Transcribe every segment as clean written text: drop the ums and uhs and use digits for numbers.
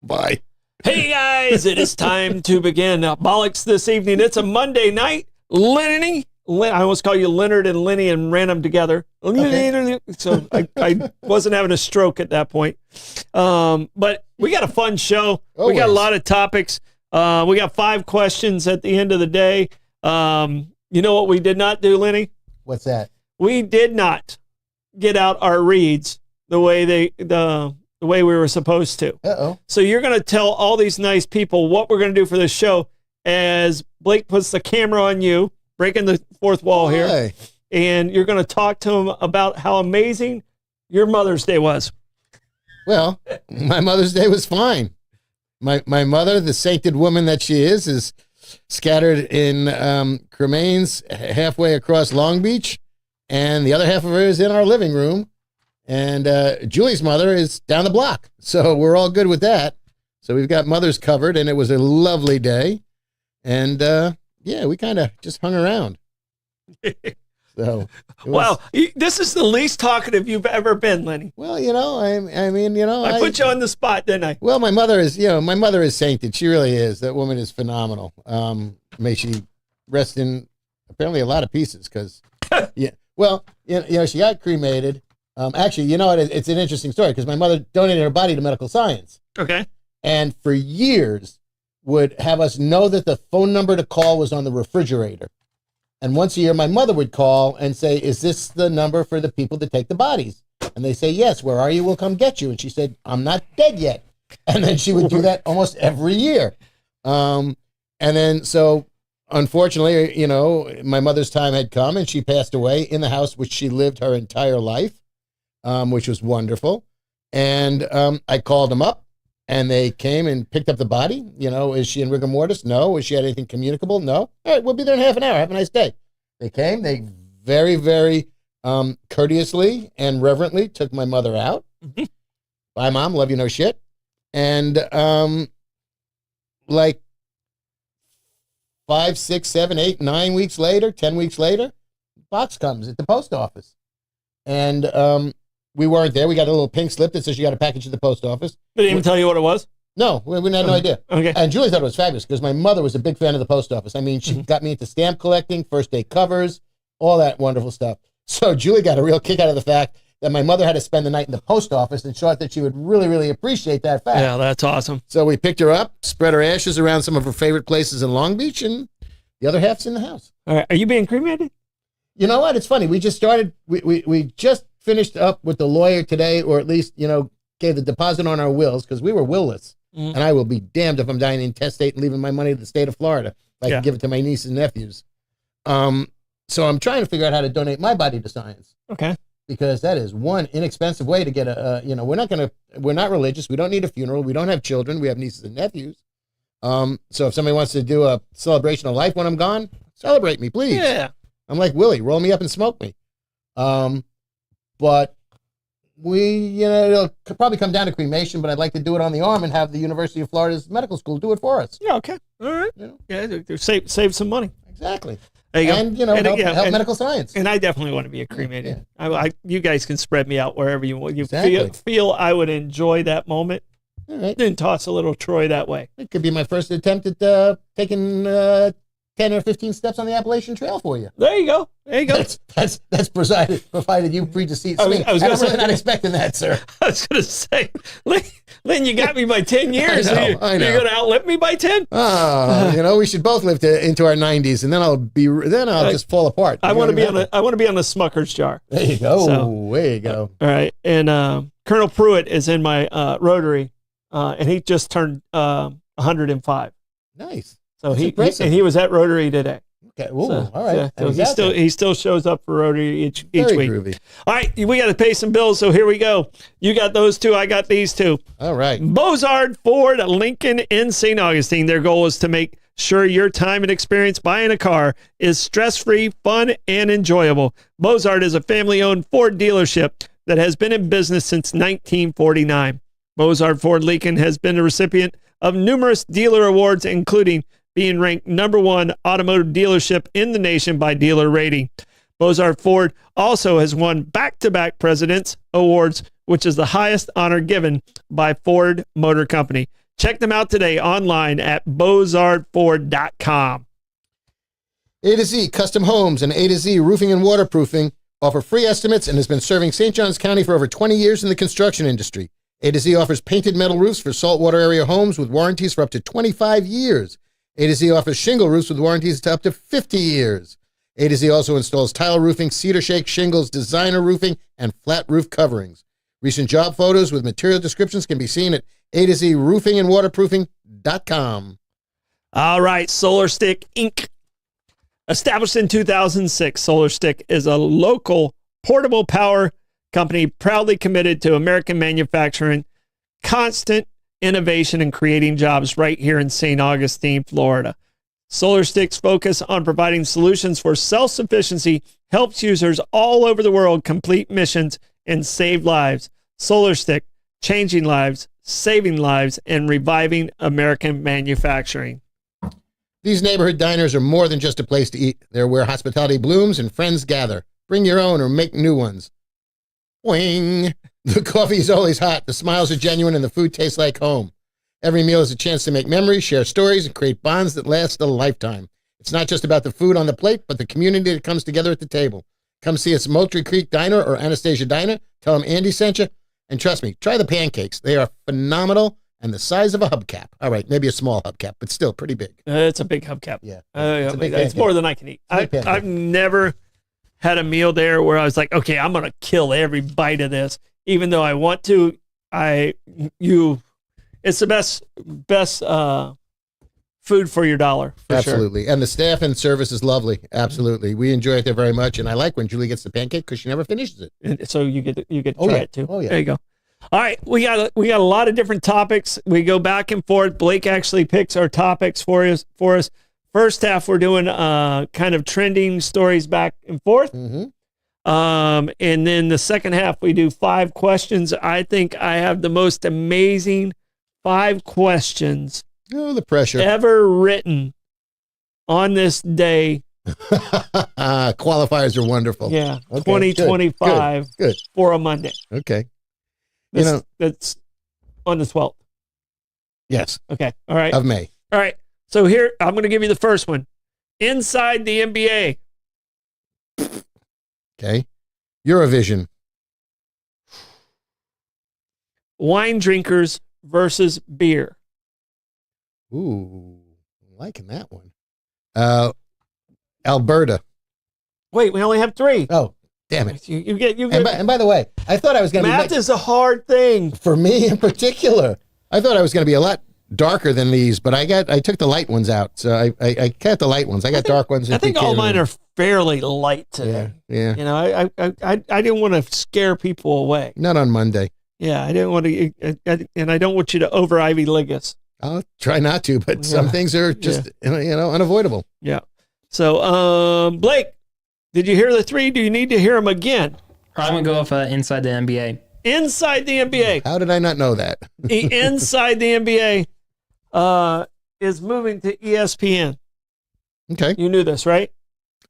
Bye. Hey guys, it is time to begin Bollox this evening. It's a Monday night. I almost call you Leonard and Lenny and ran them together. Okay. So I wasn't having a stroke at that point. But we got a fun show. Always. We got a lot of topics. We got 5 questions at the end of the day. You know what we did not do, Lenny? What's that? We did not get out our reads the way the way we were supposed to. Uh-oh. So you're going to tell all these nice people what we're going to do for this show as Blake puts the camera on you, breaking the fourth wall here, and you're going to talk to them about how amazing your Mother's Day was. Well, my Mother's Day was fine. My mother, the sainted woman that she is scattered in cremains halfway across Long Beach, and the other half of her is in our living room. And Julie's mother is down the block. So we're all good with that. So we've got mothers covered, and it was a lovely day. And, yeah, we kind of just hung around. So, wow, this is the least talkative you've ever been, Lenny. Well, you know, I mean, you know. I put you on the spot, didn't I? Well, my mother is sainted. She really is. That woman is phenomenal. May she rest in apparently a lot of pieces because, yeah. Well, you know, she got cremated. Actually, you know what? It's an interesting story because my mother donated her body to medical science. Okay. And for years would have us know that the phone number to call was on the refrigerator. And once a year, my mother would call and say, is this the number for the people to take the bodies? And they say, yes. Where are you? We'll come get you. And she said, I'm not dead yet. And then she would do that almost every year. And then, so unfortunately, you know, my mother's time had come and she passed away in the house which she lived her entire life. Which was wonderful. And I called them up, and they came and picked up the body. You know, is she in rigor mortis? No. Is she had anything communicable? No. All right, we'll be there in half an hour. Have a nice day. They came. They very, very courteously and reverently took my mother out. Bye, Mom. Love you, no shit. And like 5, 6, 7, 8, 9 weeks later, 10 weeks later, box comes at the post office. And we weren't there. We got a little pink slip that says you got a package at the post office. They didn't even tell you what it was? No, we had no idea. Okay. And Julie thought it was fabulous because my mother was a big fan of the post office. I mean, she got me into stamp collecting, first day covers, all that wonderful stuff. So Julie got a real kick out of the fact that my mother had to spend the night in the post office and thought that she would really, really appreciate that fact. Yeah, that's awesome. So we picked her up, spread her ashes around some of her favorite places in Long Beach, and the other half's in the house. All right. Are you being cremated? You know what? It's funny. We just started, we just finished up with the lawyer today, or at least, you know, gave the deposit on our wills because we were willless. And I will be damned if I'm dying intestate and leaving my money to the state of Florida. I can give it to my nieces and nephews. So I'm trying to figure out how to donate my body to science. Okay. Because that is one inexpensive way to get you know, we're not religious. We don't need a funeral. We don't have children. We have nieces and nephews. So if somebody wants to do a celebration of life when I'm gone, celebrate me, please. Yeah. I'm like Willie, roll me up and smoke me. But you know, it'll probably come down to cremation, but I'd like to do it on the arm and have the University of Florida's medical school do it for us. Yeah, okay. All right. You know? Yeah, save some money. Exactly. There you go. And, you know, help medical science. And I definitely want to be cremated. Yeah. You guys can spread me out wherever you want. You feel I would enjoy that moment. All right. Then toss a little Troy that way. It could be my first attempt at taking 10 or 15 steps on the Appalachian Trail for you. There you go. There you go. That's provided you predeceased swing. I was really not expecting that, sir. I was going to say, Lynn, you got me by 10 years. I know. You're going to outlive me by 10? Oh, you know, we should both live into our 90s, and then I'll just fall apart. I want to be on the Smucker's jar. There you go. There you go. All right. And Colonel Pruitt is in my Rotary, and he just turned 105. Nice. So he was at Rotary today. Okay. Ooh, all right. So he still shows up for Rotary each week. Groovy. All right, we got to pay some bills, so here we go. You got those two, I got these two. All right. Bozard Ford Lincoln in St. Augustine. Their goal is to make sure your time and experience buying a car is stress-free, fun, and enjoyable. Bozard is a family-owned Ford dealership that has been in business since 1949. Bozard Ford Lincoln has been a recipient of numerous dealer awards, including being ranked #1 automotive dealership in the nation by Dealer Rating. Bozard Ford also has won back-to-back President's Awards, which is the highest honor given by Ford Motor Company. Check them out today online at bozardford.com. A to Z Custom Homes and A to Z Roofing and Waterproofing offer free estimates and has been serving St. Johns County for over 20 years in the construction industry. A to Z offers painted metal roofs for saltwater area homes with warranties for up to 25 years. A to Z offers shingle roofs with warranties to up to 50 years. A to Z also installs tile roofing, cedar shake shingles, designer roofing, and flat roof coverings. Recent job photos with material descriptions can be seen at A to Z Roofing and Waterproofing.com. All right, Solar Stick Inc. Established in 2006, Solar Stick is a local portable power company proudly committed to American manufacturing, constant innovation, and creating jobs right here in St. Augustine, Florida. Solar Stick's focus on providing solutions for self-sufficiency helps users all over the world complete missions and save lives. Solar Stick, changing lives, saving lives, and reviving American manufacturing. These neighborhood diners are more than just a place to eat. They're where hospitality blooms and friends gather. Bring your own or make new ones. Wing! The coffee is always hot, the smiles are genuine, and the food tastes like home. Every meal is a chance to make memories, share stories, and create bonds that last a lifetime. It's not just about the food on the plate, but the community that comes together at the table. Come see us at Moultrie Creek Diner or Anastasia Diner. Tell them Andy sent you. And trust me, try the pancakes. They are phenomenal and the size of a hubcap. All right, maybe a small hubcap, but still pretty big. It's a big hubcap. Yeah. It's more than I can eat. I've never had a meal there where I was like, okay, I'm going to kill every bite of this. Even though I want to, it's the best food for your dollar. Absolutely. Sure. And the staff and service is lovely. Absolutely. We enjoy it there very much. And I like when Julie gets the pancake because she never finishes it. And so you get to try it too. Oh, yeah. There you go. All right. We got a lot of different topics. We go back and forth. Blake actually picks our topics for us. First half, we're doing kind of trending stories back and forth. Mm-hmm. And then the second half, we do 5 questions. I think I have the most amazing 5 questions the pressure ever written on this day. Qualifiers are wonderful. Yeah. Okay, 2025 good. For a Monday. Okay. That's on the 12th. Yes. Okay. All right. Of May. All right. So here, I'm going to give you the first one. Inside the NBA. Okay. Eurovision. Wine drinkers versus beer. Ooh, I'm liking that one. Alberta. Wait, we only have 3. Oh, damn it. You get. And by the way, I thought I was going to be... Math is a hard thing. For me in particular. I thought I was going to be a lot darker than these, but I took the light ones out. So I got the light ones. I got dark ones. I think all mine are fairly light today. Yeah. You know, I didn't want to scare people away. Not on Monday. Yeah, I didn't want to, and I don't want you to over Ivy League us. I'll try not to, but some things are just, unavoidable. Yeah. So, Blake, did you hear the 3? Do you need to hear them again? I'm going to go with Inside the NBA. Inside the NBA. How did I not know that? Inside the NBA is moving to ESPN. Okay. You knew this, right?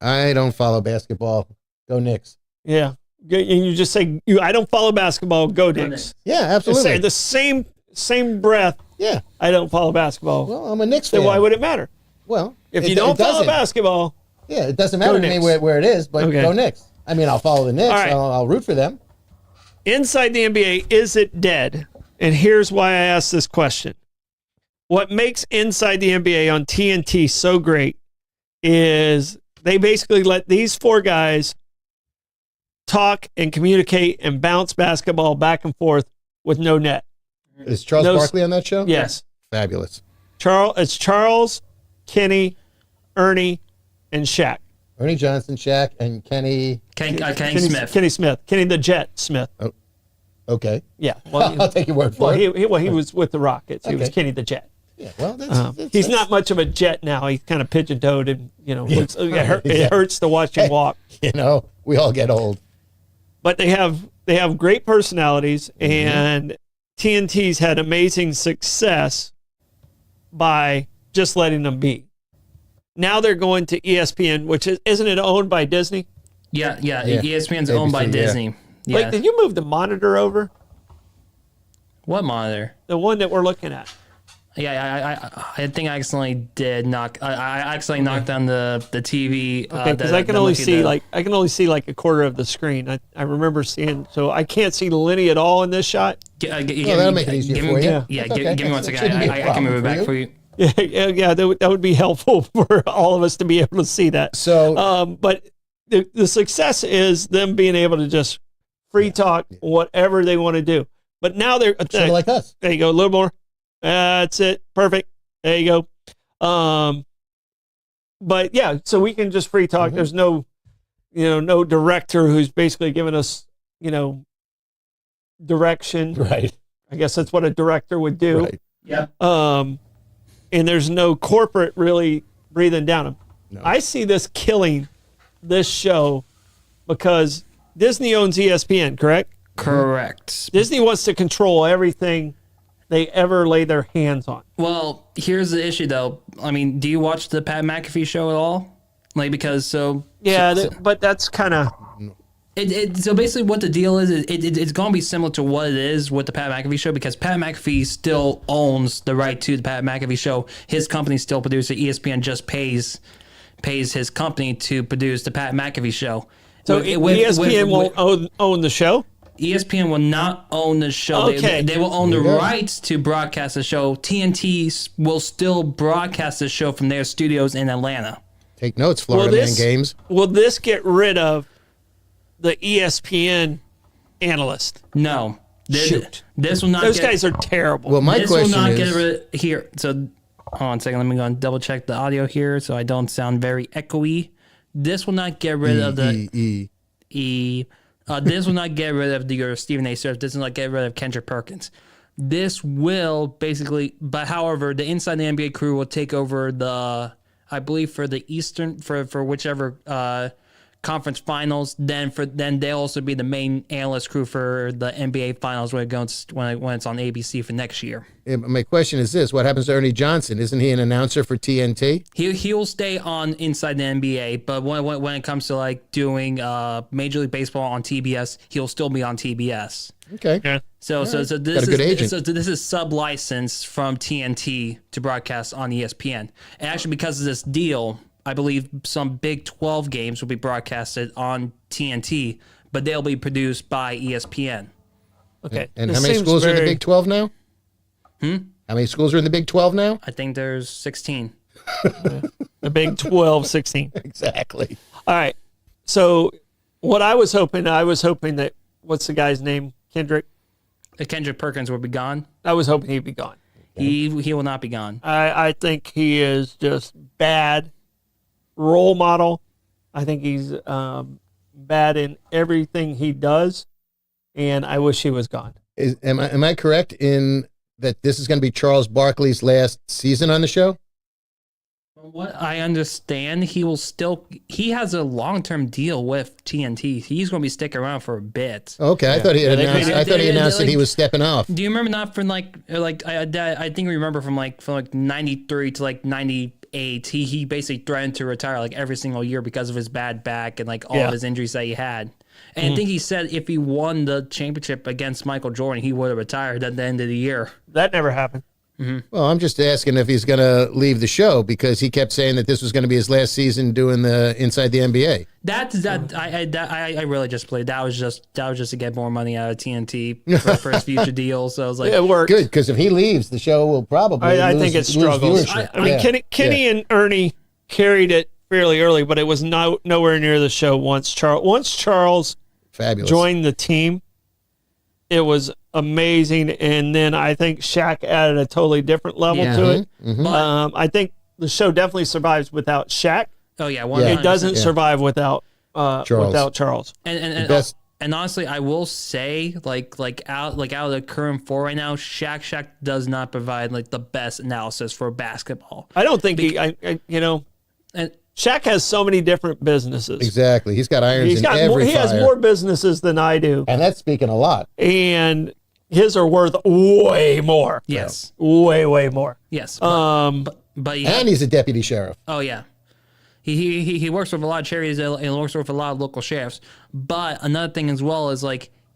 I don't follow basketball. Go Knicks. Yeah. And you just say, I don't follow basketball. Go Knicks. Yeah, absolutely. The same breath. Yeah. I don't follow basketball. Well, I'm a Knicks fan. Then why would it matter? Well, if you don't follow basketball. Yeah, it doesn't matter to me where it is, but go Knicks. I mean, I'll follow the Knicks. Right. I'll root for them. Inside the NBA, is it dead? And here's why I asked this question. What makes Inside the NBA on TNT so great is they basically let these 4 guys talk and communicate and bounce basketball back and forth with no net. Is Charles Barkley on that show? Yes. Fabulous. It's Charles, Kenny, Ernie, and Shaq. Ernie Johnson, Shaq, and Kenny Smith. Kenny Smith. Kenny the Jet Smith. Oh, okay. Yeah. Well, I'll take your word for it. He was with the Rockets. He was Kenny the Jet. Yeah, well, he's not much of a Jet now. He's kind of pigeon-toed and, it hurts to watch him walk. We all get old. But they have great personalities, and TNT's had amazing success by just letting them be. Now they're going to ESPN, which isn't it owned by Disney? Yeah. ESPN's owned by Disney. Yeah. Wait, did you move the monitor over? What monitor? The one that we're looking at. I think I accidentally did knock. I accidentally knocked down the TV. Okay, because I can only see like a quarter of the screen. I remember seeing, so I can't see Lenny at all in this shot. That'll make it easier for you. Yeah, okay. give me 1 second. I can move it back for you. Yeah, that would be helpful for all of us to be able to see that. So, but the success is them being able to just free talk whatever they want to do. But now they're sort of like us. There you go, a little more. That's it. Perfect. There you go. But yeah, so we can just free talk. Mm-hmm. There's no, no director who's basically giving us, direction. Right. I guess that's what a director would do. Right. Yeah. And there's no corporate really breathing down them. No. I see this killing this show because Disney owns ESPN, correct? Correct. Disney wants to control everything they ever lay their hands on. Well, here's the issue, though. I mean, do you watch the Pat McAfee show at all? Like, because but that's kind of. So basically, what the deal is, it's going to be similar to what it is with the Pat McAfee show because Pat McAfee still owns the right to the Pat McAfee show. His company still produces it. ESPN just pays his company to produce the Pat McAfee show. So ESPN won't own the show? ESPN will not own the show. Okay. They will own the rights to broadcast the show. TNT will still broadcast the show from their studios in Atlanta. Take notes, Florida Man Games. Will this get rid of the ESPN analyst? No. Shoot. This will not. Those guys are terrible. Well, my question is... This will not get rid of... Here, so... Hold on a second. Let me go and double check the audio here so I don't sound very echoey. This will not get rid of the... this will not get rid of your Stephen A. Smith. This will not get rid of Kendrick Perkins. This will basically... But however, the Inside the NBA crew will take over the... I believe for the Eastern... For whichever... conference finals, then they'll also be the main analyst crew for the NBA finals when it's on ABC for next year. My question is this: what happens to Ernie Johnson? Isn't he an announcer for TNT? He'll stay on Inside the NBA, but when it comes to like doing Major League Baseball on TBS, he'll still be on TBS. Okay. Yeah. So this is sub-licensed from TNT to broadcast on ESPN. And actually, because of this deal, I believe some Big 12 games will be broadcasted on TNT, but they'll be produced by ESPN. Okay. And how many schools are in the Big 12 now? How many schools are in the Big 12 now? I think there's 16. The Big 12, 16. Exactly. All right. So what I was hoping that, what's the guy's name? Kendrick Perkins would be gone. I was hoping he'd be gone. He will not be gone. I think he is just bad role model. I think he's bad in everything he does, and I wish he was gone. Am I correct in that this is going to be Charles Barkley's last season on the show? From what I understand, he has a long-term deal with TNT. He's going to be sticking around for a bit. Okay, yeah. I thought he announced that he was stepping off. Do you remember not from I think we remember from 93 to 98, he basically threatened to retire every single year because of his bad back and all of his injuries that he had. And I think he said if he won the championship against Michael Jordan, he would have retired at the end of the year. That never happened. Mm-hmm. Well, I'm just asking if he's going to leave the show because he kept saying that this was going to be his last season doing the Inside the NBA. I really just played. That was just to get more money out of TNT for his future deal. So I was like, it worked. Good, because if he leaves, the show will probably I think it struggles. I mean, Kenny and Ernie carried it fairly early, but it was nowhere near the show once Charles Fabulous. Joined the team. It was amazing, and then I think Shaq added a totally different level to it. Mm-hmm. I think the show definitely survives without Shaq. Oh yeah, it doesn't survive without Charles. And honestly, I will say, out of the current four right now, Shaq does not provide the best analysis for basketball. I don't think and Shaq has so many different businesses. Exactly. He's got irons in every fire. He has more businesses than I do. And that's speaking a lot. And his are worth way more. Yes. Way, way more. Yes. And he's a deputy sheriff. Oh, yeah. He works with a lot of charities and works with a lot of local sheriffs. But another thing as well is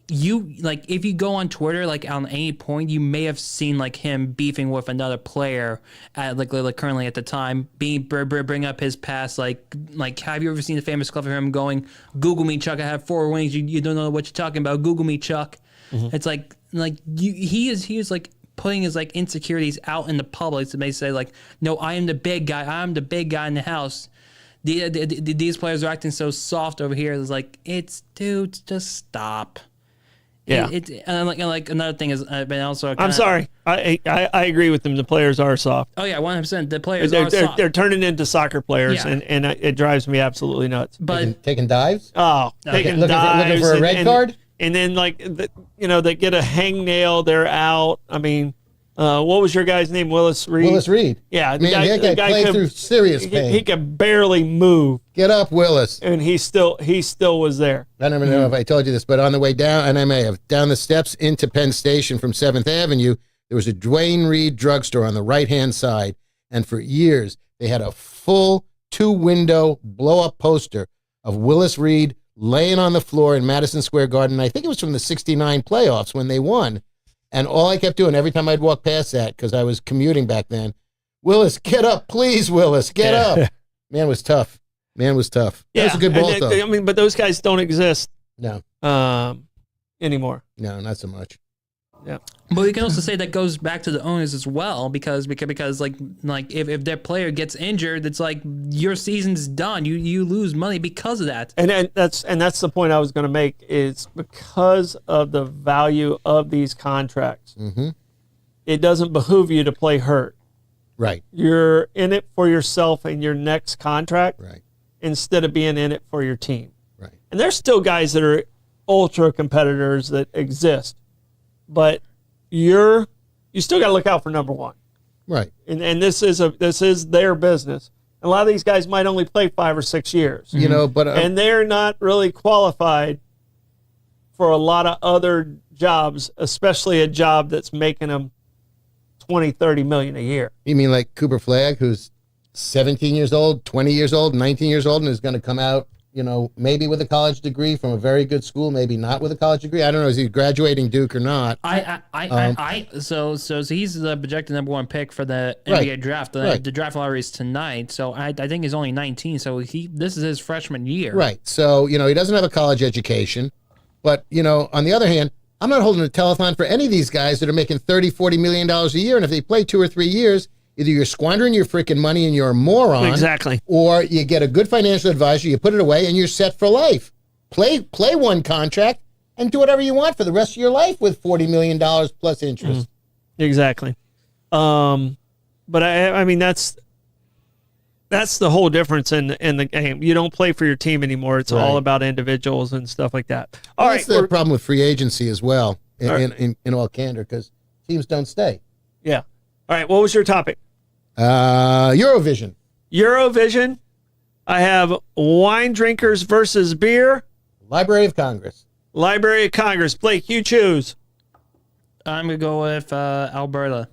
if you go on Twitter, like on any point, you may have seen like him beefing with another player at like currently at the time, bring up his past. Like have you ever seen the famous clip of him going, "Google me, Chuck. I have 4 wings. You don't know what you're talking about. Google me, Chuck." Mm-hmm. It's he is like putting his like insecurities out in the public to say like, "No, I am the big guy. I'm the big guy in the house." These players are acting so soft over here. It's like, dude, just stop. Yeah. And like another thing is, but also I'm sorry. I agree with them. The players are soft. Oh yeah, 100%. The players are soft. They're turning into soccer players, Yeah. and it drives me absolutely nuts. But taking dives. Oh, taking looking dives for a red card. And then they get a hangnail. They're out. I mean, what was your guy's name? Willis Reed. Willis Reed. Yeah, Man, that guy played through serious pain. He could barely move. Get up, Willis. And he still was there. I don't even know if I told you this, but on the way down, and I may have, down the steps into Penn Station from 7th Avenue, there was a Duane Reade drugstore on the right-hand side, and for years, they had a full 2-window blow-up poster of Willis Reed laying on the floor in Madison Square Garden. I think it was from the 69 playoffs when they won. And all I kept doing every time I'd walk past that, because I was commuting back then, "Willis, get up, please, Willis, get up." Man was tough. That was a good ball, though. I mean, but those guys don't exist No, anymore. no, not so much. Yeah. But we can also say that goes back to the owners as well, because like if their player gets injured, it's like your season's done. You lose money because of that. And that's the point I was going to make, is because of the value of these contracts. Mm-hmm. It doesn't behoove you to play hurt. Right, You're in it for yourself and your next contract, right, instead of being in it for your team. right. And there's still guys that are ultra competitors that exist, but you still got to look out for number one. Right. And this is their business. And a lot of these guys might only play 5 or 6 years. You know, but And they're not really qualified for a lot of other jobs, especially a job that's making them 20, 30 million a year. you mean like Cooper Flagg, who's 17 years old, 20 years old, 19 years old, and is going to come out, maybe with a college degree from a very good school, maybe not with a college degree. I don't know. Is he graduating Duke or not? So he's the projected number 1 pick for the Right. NBA draft. Right. The draft lottery is tonight. So I think he's only 19. So this is his freshman year. Right. So, he doesn't have a college education. But, on the other hand, I'm not holding a telethon for any of these guys that are making $30, $40 million a year. And if they play 2 or 3 years, either you're squandering your freaking money and you're a moron. Exactly. Or you get a good financial advisor, you put it away, and you're set for life. Play 1 contract and do whatever you want for the rest of your life with $40 million plus interest. Exactly. But I mean, that's the whole difference in the game. You don't play for your team anymore. It's all about individuals and stuff like that. All right. That's the problem with free agency as well, in all candor, because teams don't stay. Yeah. All right. What was your topic? Eurovision. Eurovision. I have wine drinkers versus beer. Library of Congress. Library of Congress. Blake, you choose. I'm going to go with Alberta.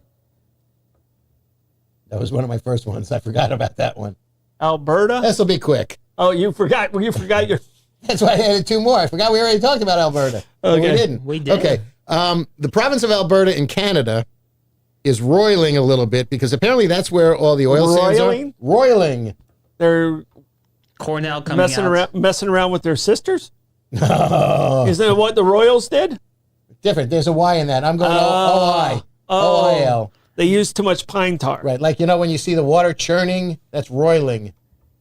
That was one of my first ones. I forgot about that one. Alberta? This will be quick. Oh, you forgot. Well, you forgot your... That's why I added 2 more. I forgot we already talked about Alberta. Okay. We didn't. We did. Okay. The province of Alberta in Canada is roiling a little bit because apparently that's where all the oil sands are. Roiling? They're Cornell coming out. messing around with their sisters? No. Is that what the Royals did? Different. There's a Y in that. I'm going O-I. O-I-L. They use too much pine tar. Right. Like, when you see the water churning, that's roiling.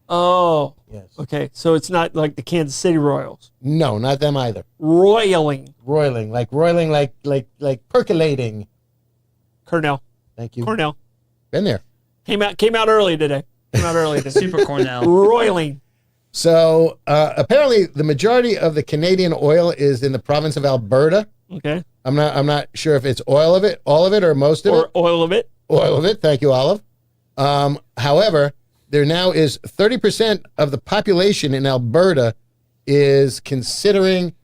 Oh. Yes. Okay. So it's not like the Kansas City Royals. No, not them either. Roiling. Roiling, like percolating. Cornell. Thank you. Cornell. Been there. Came out early today. Super Cornell. Roiling. So apparently the majority of the Canadian oil is in the province of Alberta. Okay. I'm not sure if it's all of it, or most of it. Or oil of it. Oil of it. Thank you, Olive. However, there now is 30% of the population in Alberta is considering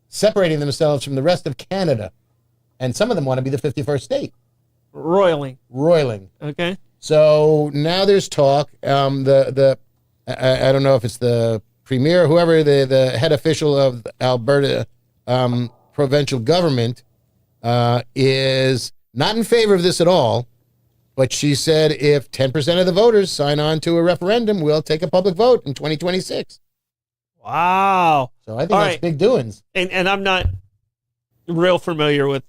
separating themselves from the rest of Canada. And some of them want to be the 51st state. Roiling. Okay. So now there's talk. I don't know if it's the premier, whoever the head official of Alberta provincial government is not in favor of this at all. But she said if 10% of the voters sign on to a referendum, we'll take a public vote in 2026. Wow. So I think that's big doings. And I'm not real familiar with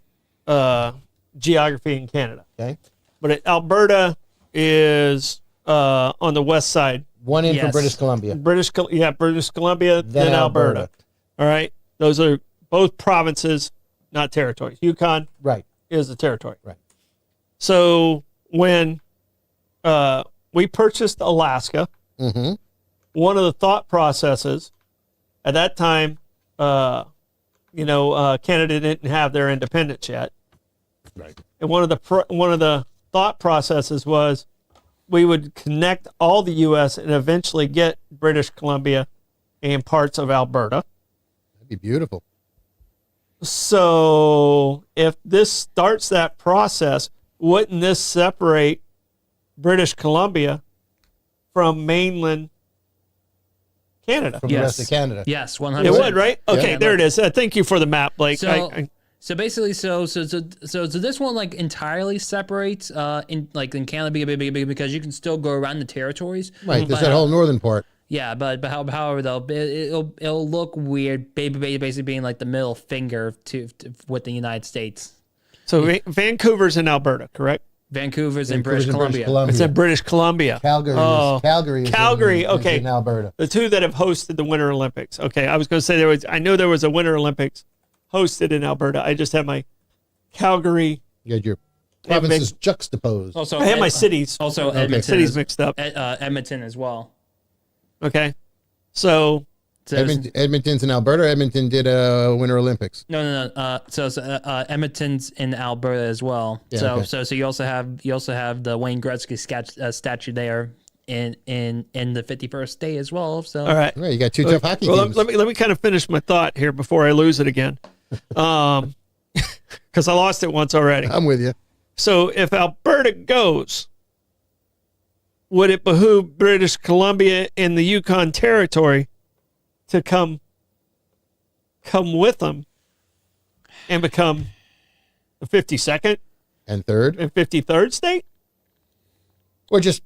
geography in Canada. Okay. But Alberta is on the west side. One in from British Columbia. British Columbia, then Alberta. All right. Those are both provinces, not territories. Yukon is the territory. Right. So when we purchased Alaska, one of the thought processes at that time, Canada didn't have their independence yet. Right. And one of the thought processes was we would connect all the U.S. and eventually get British Columbia and parts of Alberta. That'd be beautiful. So if this starts that process, wouldn't this separate British Columbia from mainland Canada? From the rest of Canada. Yes, 100%. It would, right? Okay, there it is. Thank you for the map, Blake. So basically, so this one like entirely separates in Canada because you can still go around the territories. Right, there's that whole northern part. Yeah, but however though, it'll look weird, basically being like the middle finger to with the United States. So Vancouver's in Alberta, correct? Vancouver's in British Columbia. It's in British Columbia. Calgary is okay. in Alberta. The two that have hosted the Winter Olympics. Okay, I was going to say I know there was a Winter Olympics hosted in Alberta. I just have my Calgary. You had your provinces juxtaposed. Also, I have my cities. Also, Edmonton. Cities mixed up. Edmonton as well. Okay, so Edmonton's in Alberta. Edmonton did a Winter Olympics. No. So Edmonton's in Alberta as well. Yeah, so you also have the Wayne Gretzky statue there in the 51st state as well. So all right, you got two tough hockey teams. Let me kind of finish my thought here before I lose it again, because I lost it once already. I'm with you. So if Alberta goes, would it behoove British Columbia and the Yukon Territory to come with them and become the 52nd and 53rd state? Or just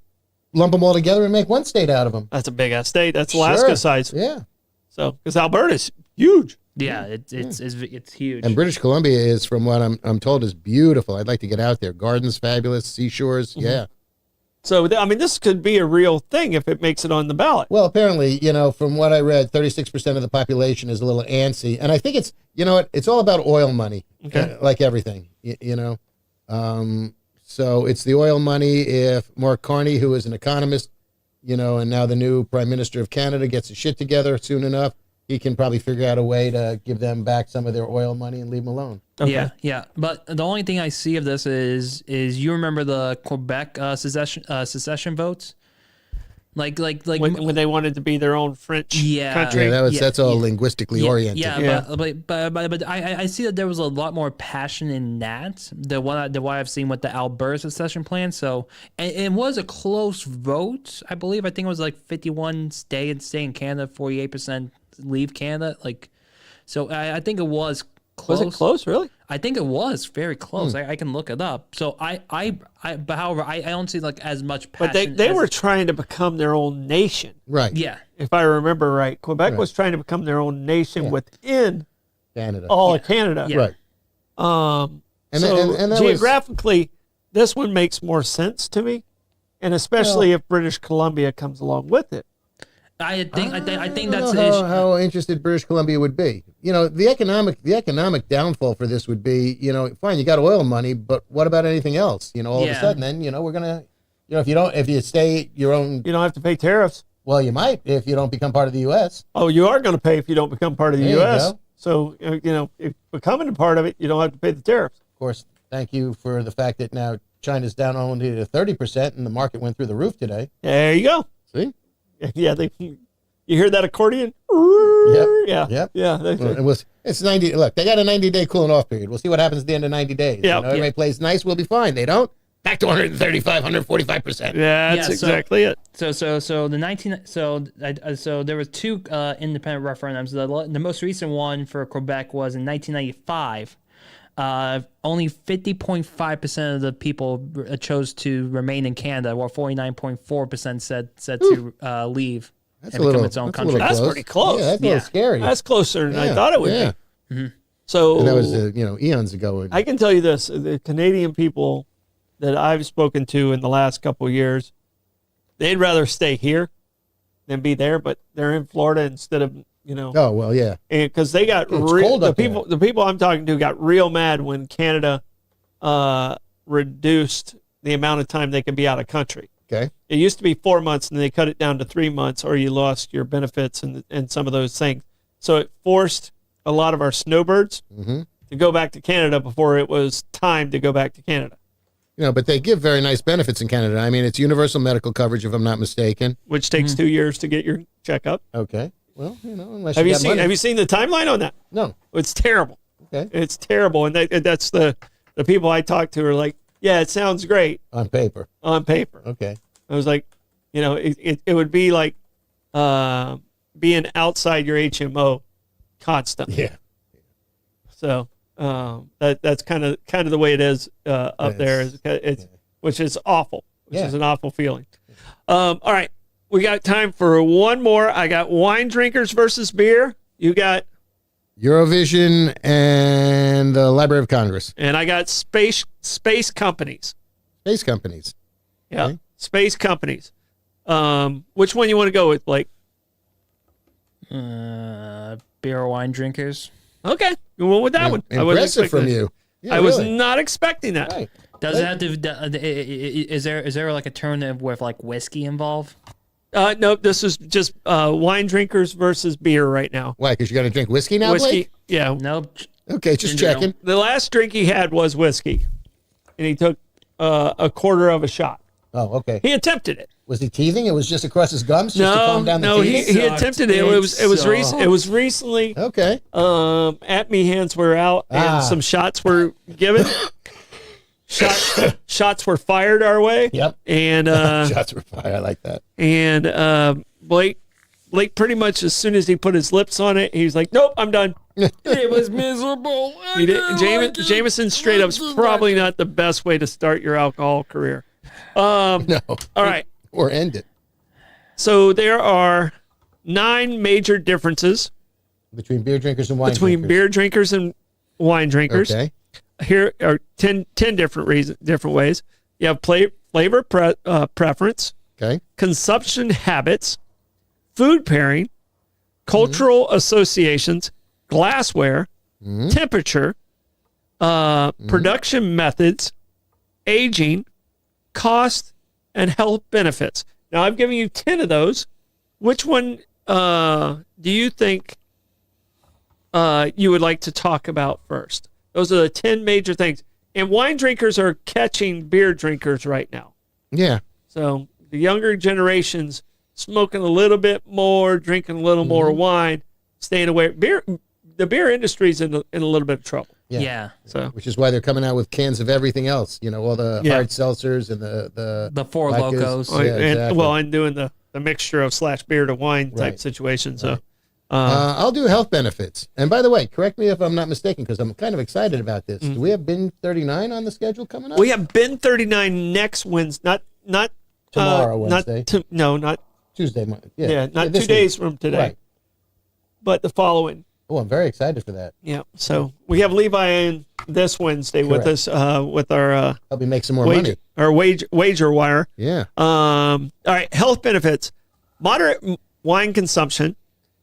lump them all together and make one state out of them? That's a big ass state. That's Alaska size. Yeah. So, because Alberta's huge. Yeah, it's huge. And British Columbia is, from what I'm told, is beautiful. I'd like to get out there. Gardens, fabulous, seashores. Yeah. So, this could be a real thing if it makes it on the ballot. Well, apparently, from what I read, 36% of the population is a little antsy. And I think it's, it's all about oil money, like everything, So it's the oil money. If Mark Carney, who is an economist, and now the new Prime Minister of Canada, gets his shit together soon enough, he can probably figure out a way to give them back some of their oil money and leave them alone. Okay. Yeah. But the only thing I see of this is you remember the Quebec secession votes, like when they wanted to be their own French country. Yeah, that's all linguistically oriented. Yeah. But I see that there was a lot more passion in that than what I've seen with the Alberta secession plan. So and it was a close vote, I believe. I think it was like 51 stay in Canada, 48% leave Canada. So I think it was close. Was it close, really? I think it was very close. I can look it up. So but however, I don't see as much passion. But they were trying to become their own nation. Right. Yeah. If I remember right. Quebec was trying to become their own nation within Canada. All of Canada. Yeah. Right. And geographically, this one makes more sense to me. And especially if British Columbia comes along with it. I think that's the issue. How interested British Columbia would be. The economic downfall for this would be, fine, you got oil money, but what about anything else? All of a sudden, then, we're gonna, if you stay your own, you don't have to pay tariffs. Well, you might if you don't become part of the U.S. Oh, you are going to pay if you don't become part of the U.S. So, if becoming a part of it, you don't have to pay the tariffs. Of course, thank you for the fact that now China's down only to 30%, and the market went through the roof today. There you go. See. Yeah, you hear that accordion? Yep. Yeah. It's 90. Look, they got a 90-day cooling off period. We'll see what happens at the end of 90 days. Yeah. Everybody plays nice, we'll be fine. They don't. back to 135, 145%. Yeah, that's exactly it. So there were two independent referendums. The most recent one for Quebec was in 1995. Only 50.5% of the people chose to remain in Canada, while 49.4% said to leave and become its own country. That's pretty close. Yeah, that's a little scary. That's closer than I thought it would be. Mm-hmm. So and that was eons ago. I can tell you this: the Canadian people that I've spoken to in the last couple of years, they'd rather stay here than be there, but they're in Florida instead of Oh well, yeah. Because they got the people I'm talking to got real mad when Canada reduced the amount of time they could be out of country. Okay. It used to be 4 months, and they cut it down to 3 months, or you lost your benefits and some of those things. So it forced a lot of our snowbirds to go back to Canada before it was time to go back to Canada. But they give very nice benefits in Canada. I mean, it's universal medical coverage, if I'm not mistaken, which takes 2 years to get your checkup. Okay. Well, unless have you seen the timeline on that? No. It's terrible. Okay. It's terrible, and that's the people I talk to are like, yeah, it sounds great on paper. On paper. Okay. I was like, it would be like being outside your HMO constantly. Yeah. So that's kind of the way it is up there. Which is awful. Which is an awful feeling. All right, we got time for one more. I got wine drinkers versus beer. You got Eurovision and the Library of Congress. And I got space companies. Space companies. Yeah, okay. Space companies. Which one you want to go with, Blake? Beer or wine drinkers. Okay, you went with that one. Impressive from you. Yeah, I was not expecting that. Right. Does it have to? Is there like a term with like whiskey involved? Nope. This is just wine drinkers versus beer right now. Why? Because you got to drink whiskey now, Blake? Yeah. Nope. Okay, just checking. The last drink he had was whiskey, and he took a quarter of a shot. Oh, okay. He attempted it. Was he teething? It was just across his gums, just to calm down the teeth? he attempted it. It was recently. Okay. At me hands were out, and some shots were given. Shots were fired our way. Yep. And shots were fired. I like that. And Blake pretty much as soon as he put his lips on it, he was like, "Nope, I'm done." It was miserable. Jameson straight up's probably not the best way to start your alcohol career. No. All right. Or end it. So there are 9 major differences between beer drinkers and wine drinkers. Beer drinkers and wine drinkers. Okay. Here are 10 different ways. You have flavor preference. Okay. Consumption habits, food pairing, cultural associations, glassware, temperature, production methods, aging, cost, and health benefits. Now, I've given you 10 of those. Which one do you think you would like to talk about first? Those are the 10 major things. And wine drinkers are catching beer drinkers right now. Yeah. So the younger generation's smoking a little bit more, drinking a little more wine, staying away. The beer industry's in a little bit of trouble. Yeah. So, which is why they're coming out with cans of everything else. All the hard seltzers and the Four Locos. And doing the mixture of / beer to wine type situation. So. I'll do health benefits. And by the way, correct me if I'm not mistaken, because I'm kind of excited about this. Do we have Bin 39 on the schedule coming up? We have Bin 39 next Wednesday. Not tomorrow, Wednesday. Not Tuesday. Not 2 days from today. Right. But the following. Oh, I'm very excited for that. Yeah. So we have Levi in this Wednesday with us with our help me make some more money. Our wager wire. Yeah. All right. Health benefits. Moderate wine consumption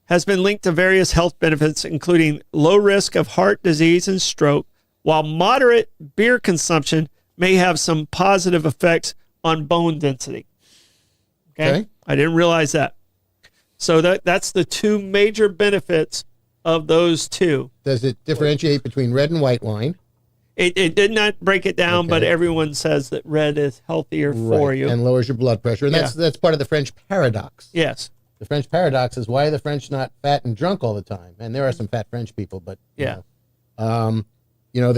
has been linked to various health benefits, including low risk of heart disease and stroke, while moderate beer consumption may have some positive effects on bone density. Okay. I didn't realize that. So that's the 2 major benefits of those 2. Does it differentiate between red and white wine? It did not break it down, but everyone says that red is healthier for you. And lowers your blood pressure. And that's part of the French paradox. Yes. The French paradox is, why are the French not fat and drunk all the time? And there are some fat French people, but they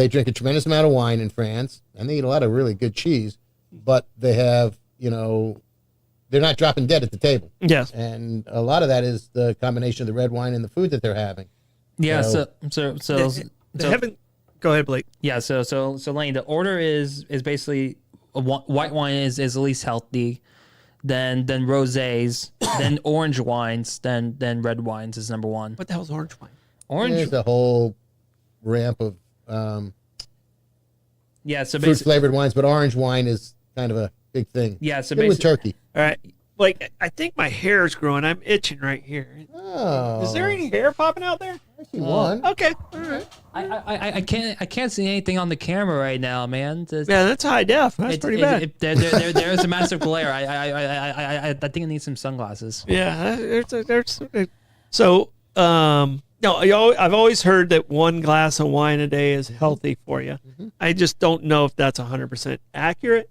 drink a tremendous amount of wine in France, and they eat a lot of really good cheese. but they have, they're not dropping dead at the table. Yes. And a lot of that is the combination of the red wine and the food that they're having. Yeah. So- They haven't. Go ahead, Blake. Yeah, so Lane, the order is basically white wine is the least healthy, then rosés, then orange wines, then red wines is number one. What the hell's orange wine? Orange, There's a whole ramp of yeah. So fruit basically, flavored wines, but orange wine is kind of a big thing. yeah. So Good with basically, turkey. All right, Blake. I think my hair is growing. I'm itching right here. Oh, Is there any hair popping out there? I see one. Okay. All right. I can't see anything on the camera right now, man. Yeah, that's high def. That's pretty bad. There's a massive glare. I think I need some sunglasses. Yeah, there's so no, I've always heard that one glass of wine a day is healthy for you. I just don't know if that's 100% accurate.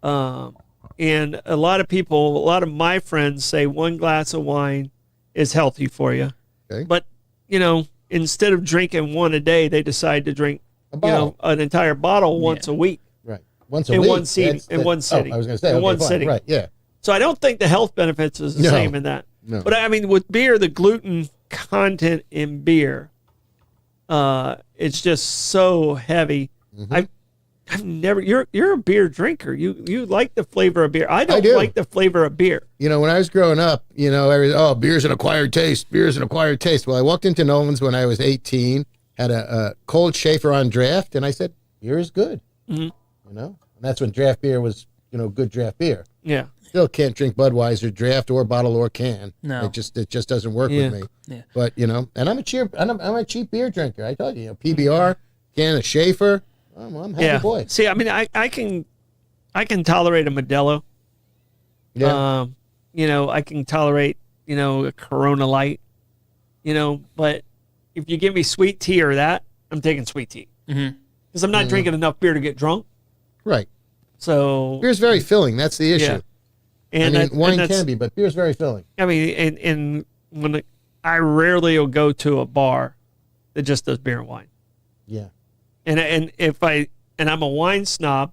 And a lot of my friends say one glass of wine is healthy for you. Okay. But instead of drinking one a day, they decide to drink an entire bottle once a week. Right. Once a In week. one sitting. In one sitting. Oh, I was going to say. In okay, one fine. sitting. Right. Yeah. So I don't think the health benefits is the No. same in that. No. But I mean, with beer, the gluten content in beer, it's just so heavy. I've never. You're a beer drinker. You like the flavor of beer. I don't do. like the flavor of beer. When I was growing up, beer's an acquired taste. Beer's an acquired taste. Well, I walked into Nolan's when I was 18, had a cold Schaefer on draft, and I said, beer is good. And that's when draft beer was, good draft beer. Yeah. Still can't drink Budweiser draft or bottle or can. No. It just doesn't work with me. Yeah. But and I'm a cheap beer drinker. I told you, PBR, can of Schaefer. I'm a happy boy. See, I mean, I can tolerate a Modelo. Yeah. I can tolerate a Corona Light. But if you give me sweet tea or that, I'm taking sweet tea because I'm not drinking enough beer to get drunk. Right. So Beer's very filling. That's the issue. Yeah. And wine that's- can be, but beer's very filling. I mean, and when I rarely will go to a bar that just does beer and wine. Yeah. And I'm a wine snob,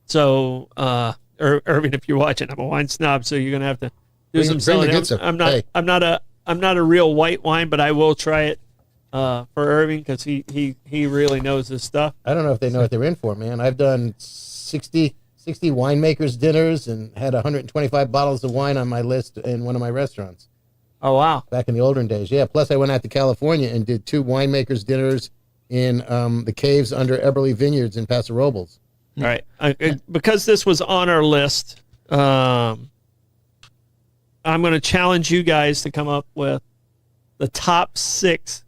so Irving, if you're watching, I'm a wine snob, so you're gonna have to do some Bring the selling. good stuff. I'm not. Hey. I'm not a real white wine, but I will try it for Irving because he really knows his stuff. I don't know if they know what they're in for, man. I've done 60 winemakers dinners and had 125 bottles of wine on my list in one of my restaurants Oh wow! back in the olden days. Yeah. Plus, I went out to California and did 2 winemakers dinners in the caves under Eberly Vineyards in Paso Robles. All right, because this was on our list, I'm going to challenge you guys to come up with the top 6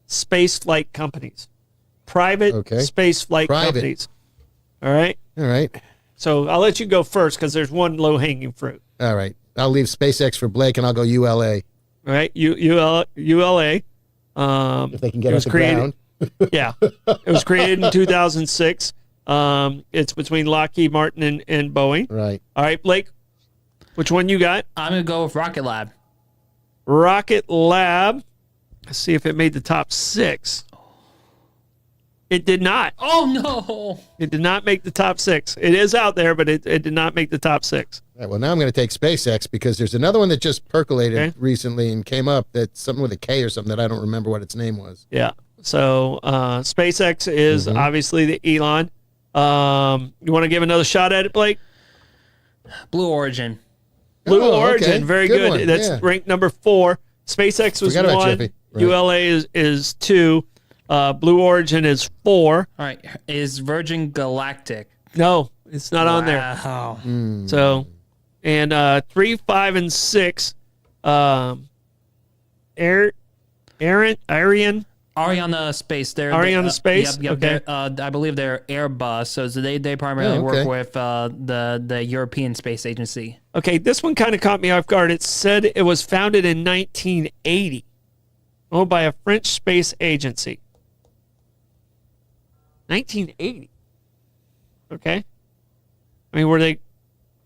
space flight companies, private space flight companies. All right. All right. So I'll let you go first because there's one low hanging fruit. All right. I'll leave SpaceX for Blake and I'll go ULA. All right, ULA. If they can get it off was the created- ground. Yeah, it was created in 2006. It's between Lockheed Martin and Boeing. Right. All right, Blake, which one you got? I'm gonna go with Rocket Lab. Rocket Lab. Let's see if it made the top 6. It did not. Oh no! It did not make the top 6. It is out there, but it did not make the top 6. All right, well, now I'm going to take SpaceX because there's another one that just percolated recently and came up that's something with a K or something that I don't remember what its name was. Yeah. So SpaceX is obviously the Elon. You want to give another shot at it, Blake? Blue Origin. Blue Oh, Origin, okay. very Good good. one, That's yeah. ranked number 4. SpaceX was Forgot about 1. Jiffy. Right. ULA is 2. Blue Origin is 4. All right, is Virgin Galactic? No, it's not on there. Wow. So, and 3, 5, and 6. Ariane. Ariana Space. Ariana Space? Yep. Okay. I believe they're Airbus. So they primarily work with the European Space Agency. Okay, this one kind of caught me off guard. It said it was founded in 1980, owned by a French space agency. 1980. Okay. I mean, were they?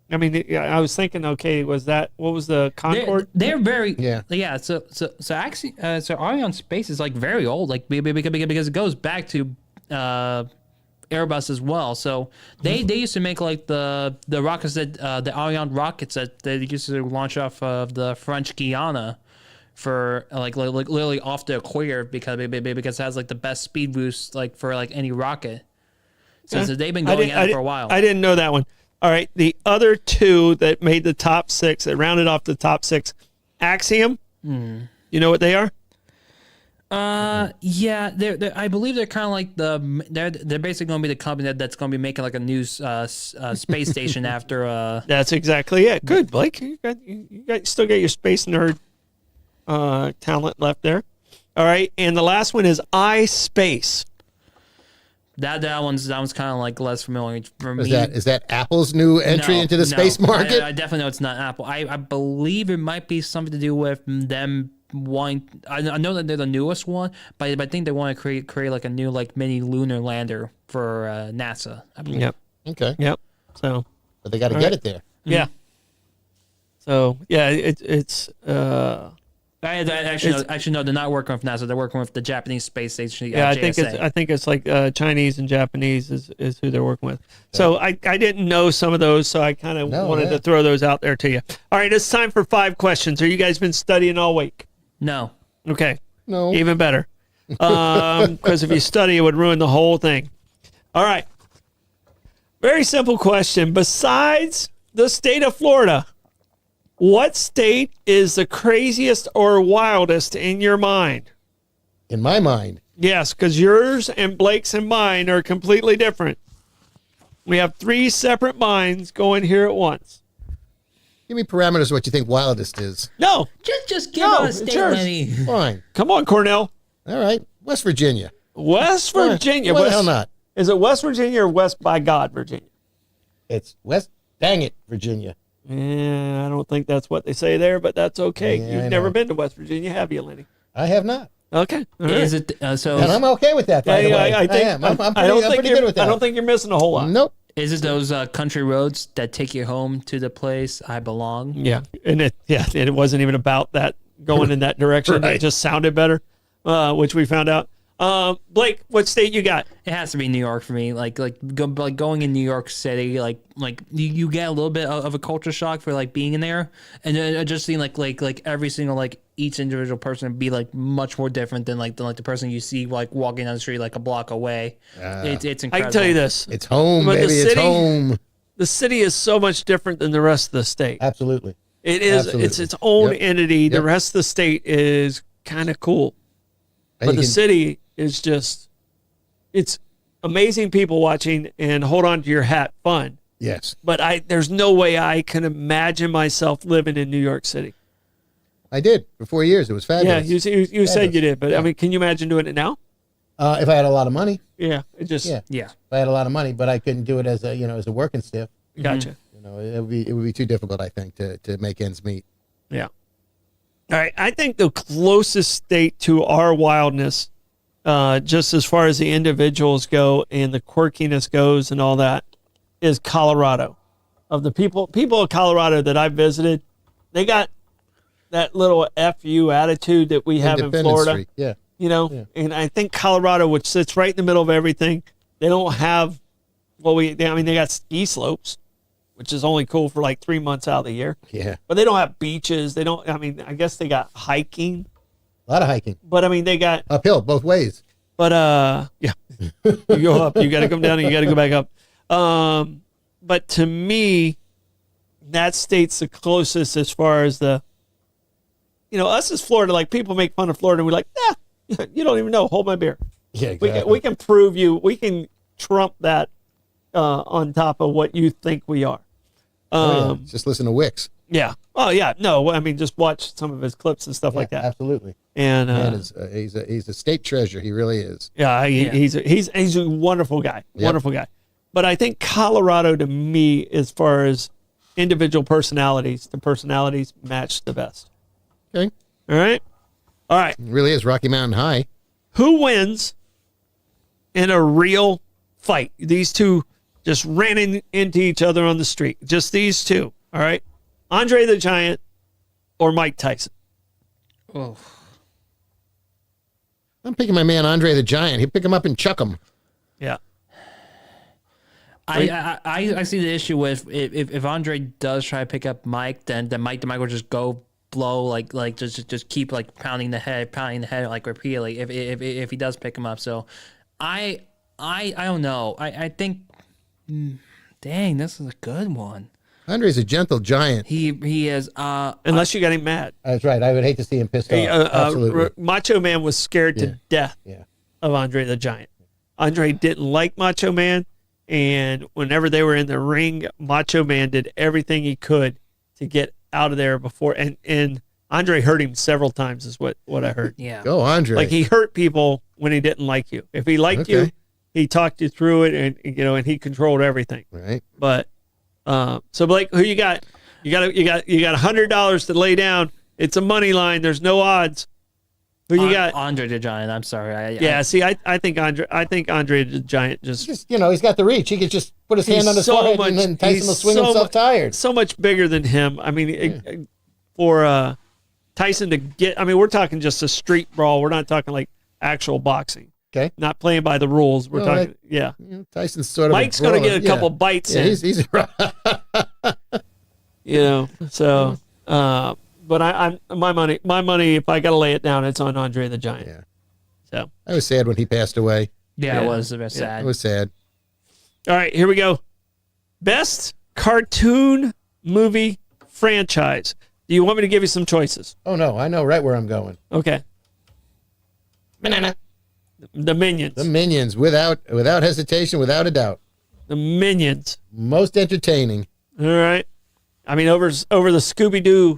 I mean, I was thinking, okay, was that what was the Concorde? They're very Yeah. So actually, so Ariane Space is like very old, like because it goes back to Airbus as well. So they used to make like the rockets that the Ariane rockets that they used to launch off of the French Guiana for like literally off the equator because it has like the best speed boost like for like any rocket. So they've been going at it for a while. I didn't know that one. All right, the other two that made the top 6, that rounded off the top 6, Axiom. You know what they are? Yeah, I believe they're kind of like they're basically going to be the company that's going to be making like a new space station after. That's exactly it. Good, Blake. You still got your space nerd talent left there. All right, and the last one is iSpace. That one's kind of like less familiar for me. Is that Apple's new entry into the space market? I definitely know it's not Apple. I believe it might be something to do with them wanting. I know that they're the newest one, but I think they want to create like a new like mini lunar lander for NASA. I believe. Yep. Okay. Yep. So, but they got to get it there. Yeah. So yeah, it's. Actually, no, they're not working with NASA. They're working with the Japanese space station. Yeah, JSA. I think it's like Chinese and Japanese is who they're working with. So I didn't know some of those, so I kind of wanted to throw those out there to you. All right, it's time for 5 questions. Are you guys been studying all week? No. Okay. No. Even better. Because if you study, it would ruin the whole thing. All right. Very simple question. Besides the state of Florida, what state is the craziest or wildest in your mind? In my mind. Yes, because yours and Blake's and mine are completely different. We have 3 separate minds going here at once. Give me parameters of what you think wildest is. No. Just give us a state, Lenny. Fine. Come on, Cornell. All right. West Virginia. West Virginia. Why the hell not? Is it West Virginia or West by God, Virginia? It's West, dang it, Virginia. Yeah, I don't think that's what they say there, but that's okay. Yeah, You've never been to West Virginia, have you, Lenny? I have not. Okay. All Is right. it so? And I'm okay with that, by the way. I think, am. I'm pretty good with that. I don't think you're missing a whole lot. Nope. Is it those country roads that take you home to the place I belong? Yeah, and it wasn't even about that going in that direction. Right. It just sounded better, which we found out. Blake, what state you got? It has to be New York for me. Like going in New York City, like you get a little bit of a culture shock for like being in there, and then just seeing like every single like each individual person be like much more different than the person you see like walking down the street like a block away. It's incredible. I can tell you this: It's home, But baby. It's home. the city is so much different than the rest of the state. Absolutely. It is. Absolutely. It's its own Yep. entity. The Yep. rest of the state is kind of cool, And but you the can- city is just. It's amazing people watching and hold on to your hat fun. Yes, But there's no way I can imagine myself living in New York City. I did for 4 years. It was Yeah, fabulous. you said you did, but Yeah. I mean, can you imagine doing it now? If I had a lot of money, Yeah, it just yeah. Yeah. If I had a lot of money, but I couldn't do it as a working stiff. gotcha. It would be too difficult, I think, to make ends meet. Yeah. All right, I think the closest state to our wildness, just as far as the individuals go and the quirkiness goes and all that, is Colorado. Of the people of Colorado that I've visited, they got that little FU attitude that we have in Independence Florida. Street, yeah. And I think Colorado, which sits right in the middle of everything, they don't have they got ski slopes, which is only cool for like 3 months out of the year. Yeah. But they don't have beaches. They don't. I mean, I guess they got hiking, A lot of hiking. but I mean, they got. Uphill, both ways. But yeah, you go up, you got to come down, and you got to go back up. But to me, that state's the closest as far as the. Us as Florida, like people make fun of Florida, and we're like, you don't even know. Hold my beer. Yeah, exactly. We can prove you. We can trump that on top of what you think we are. Yeah. Just listen to Wicks. Yeah. Oh yeah. No, I mean, just watch some of his clips and stuff like that. Absolutely. And Man he's a state treasure. He really is. yeah, he's a wonderful guy. Yep. Wonderful guy. But I think Colorado, to me, as far as individual personalities, the personalities match the best. Okay. All right. All right. It really is Rocky Mountain High. Who wins in a real fight? These two just ran into each other on the street. Just these two. All right. Andre the Giant or Mike Tyson? Oh. I'm picking my man Andre the Giant. He'd pick him up and chuck him. Yeah. I see the issue with if Andre does try to pick up Mike, then Mike will just go blow like just keep like pounding the head like repeatedly if he does pick him up. So I don't know. I think dang, this is a good one. Andre's a gentle giant. He is Unless you got him mad. That's right. I would hate to see him pissed off. Absolutely. Macho Man was scared to death of Andre the Giant. Andre didn't like Macho Man, and whenever they were in the ring, Macho Man did everything he could to get out of there before. And Andre hurt him several times, is what I heard. Yeah. Go Andre. Like he hurt people when he didn't like you. If he liked you, he talked you through it, and and he controlled everything. Right. But so Blake, who you got? You got $100 to lay down. It's a money line. There's no odds. Who you got? Andre the Giant. I'm sorry. I think Andre the Giant just he's got the reach. He could just put his hand on his forehead and then Tyson will swing himself tired. So much bigger than him. I mean, for Tyson to get, I mean, we're talking just a street brawl. We're not talking like actual boxing. Okay. Not playing by the rules. We're talking, Tyson's sort of Mike's going to get a couple bites in. He's so, but I'm my money, if I got to lay it down, it's on Andre the Giant. Yeah. So I was sad when he passed away. Yeah, it was a bit sad. It was sad. All right, here we go. Best cartoon movie franchise. Do you want me to give you some choices? Oh no, I know right where I'm going. Okay. Banana. The Minions. The Minions, without hesitation, without a doubt. The Minions. Most entertaining. All right. I mean, over the Scooby-Doo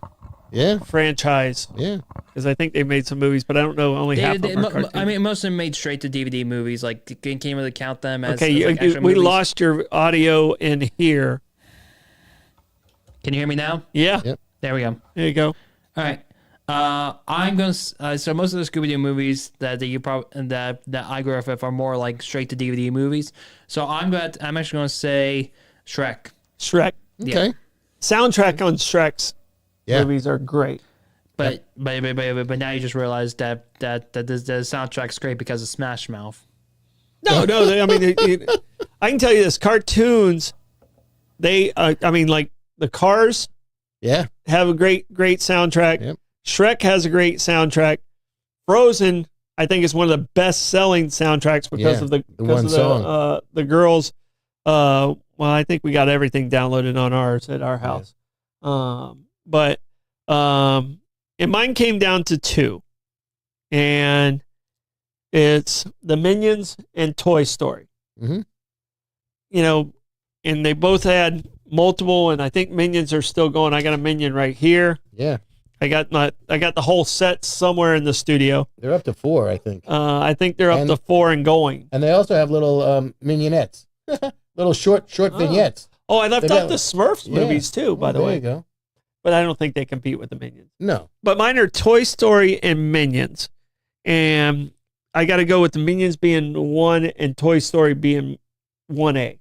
franchise. Yeah. Because I think they made some movies, but I don't know. Only half of them are cartoons. I mean, most of them made straight to DVD movies. Like, can't really count them as. Okay, as we movies. lost your audio in here. Can you hear me now? Yeah. Yep. There we go. There you go. All right. I'm gonna. So most of the Scooby Doo movies that you probably that I grew up with are more like straight to DVD movies. So I'm actually gonna say Shrek. Shrek. Okay. Yeah. Soundtrack on Shrek's movies are great. But now you just realize that the soundtrack's great because of Smash Mouth. No. I mean, I can tell you this: cartoons. They. I mean, like the Cars. Yeah. Have a great soundtrack. Yep. Shrek has a great soundtrack. Frozen, I think, is one of the best-selling soundtracks because of the song. The girls. Well, I think we got everything downloaded on ours at our house. Yeah. And mine came down to two, and it's the Minions and Toy Story. Mm-hmm. And they both had multiple, and I think Minions are still going. I got a Minion right here. Yeah. I got the whole set somewhere in the studio. They're up to 4, I think. I think they're up to 4 and going. And they also have little minionettes, little short vignettes. Oh, I left out the Smurfs movies too, by the way. There you go. But I don't think they compete with the Minions. No. But mine are Toy Story and Minions, and I got to go with the Minions being 1 and Toy Story being 1A.